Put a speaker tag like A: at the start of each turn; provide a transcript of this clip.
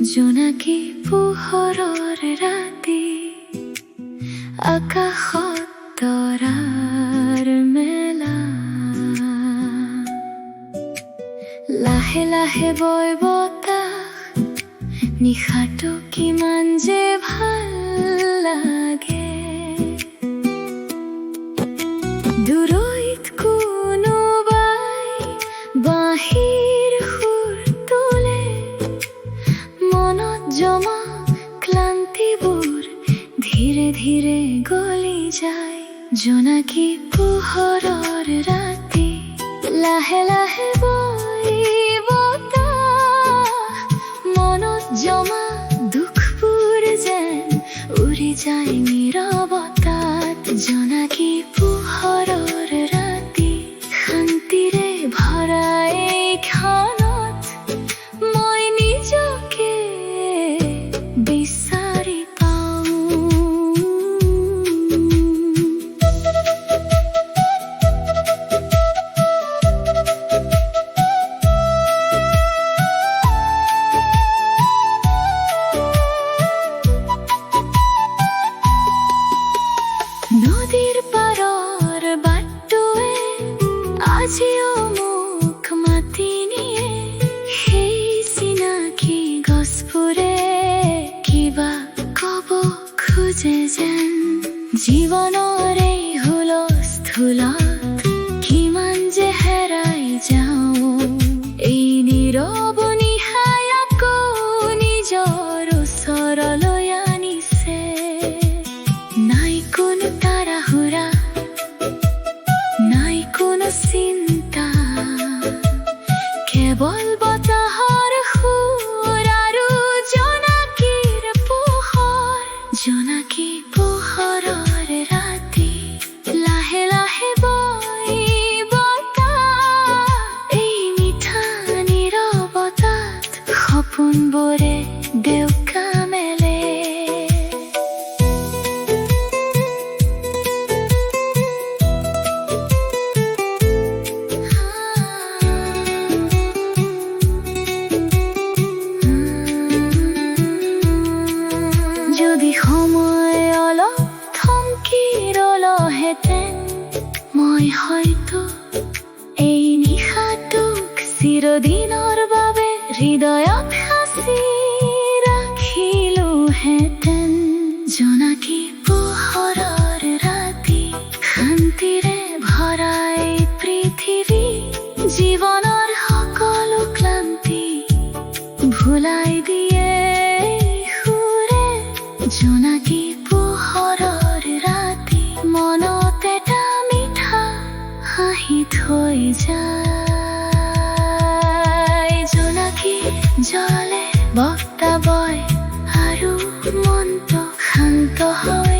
A: জোনাকী পোহৰৰ ৰাতি আকাশত তৰাৰ মেলা লাহে লাহে বয় বতাহ নিশাটো কিমান যে ভাল লাগে দূৰৈত কোনোবাই বাঁহীৰ সুৰ তোলে মনত জমা ক্লান্তিবোৰ ধীৰে ধীৰে গলি যায় জোনাকী পোহৰৰ ৰাতি লাহে লাহে বয় বতাহ মনত জমা দুখবোৰ যেন উৰি যায় নীৰৱতাত জোনাকী পোহৰৰ ৰাতি শান্তিৰে ভৰা এইখনত মই নিজকে বিচাৰি পাওঁ নদীৰ পাৰৰ বাটটোৱে আজিও মোক মাতি নিয়ে সেই চিনাকি গছবোৰে কিবা কব খোজে যেন জীৱনৰ এই হুলস্থুলত কিমান যে হেৰাই যাওঁ এই নীৰৱ নিশাই আকৌ নিজৰ ওচৰলৈ আনিছে নাই কোনো তাড়াহুড়া নাই কোনো চিন্তা কেৱল বতাহৰ সুৰ আৰু জোনাকীৰ পোহৰ জোনাকী পোহৰৰ ৰাতি লাহে লাহে বয় বতাহ এই মিঠা নীৰৱতাত সপোনবোৰে ডেউকা মেলে যদি সময় অলপ থমকি ৰলহেঁতেন মই হয়তো এই নিশাটোক চিৰদিনৰ বাবে হৃদয়ত সাঁচি ৰাখিলোহেঁতেন জোনাকী পোহৰৰ ৰাতি শান্তিৰে ভৰা এই পৃথিৱী জীৱনৰ সকলো ক্লান্তি ভুলাই দিয়ে সুৰে জোনাকী পোহৰৰ ৰাতি মনত এটা মিঠা হাঁহি থৈ যায় জোনাকী জ্বলে বতাহ বয় আৰু মনটো শান্ত হয়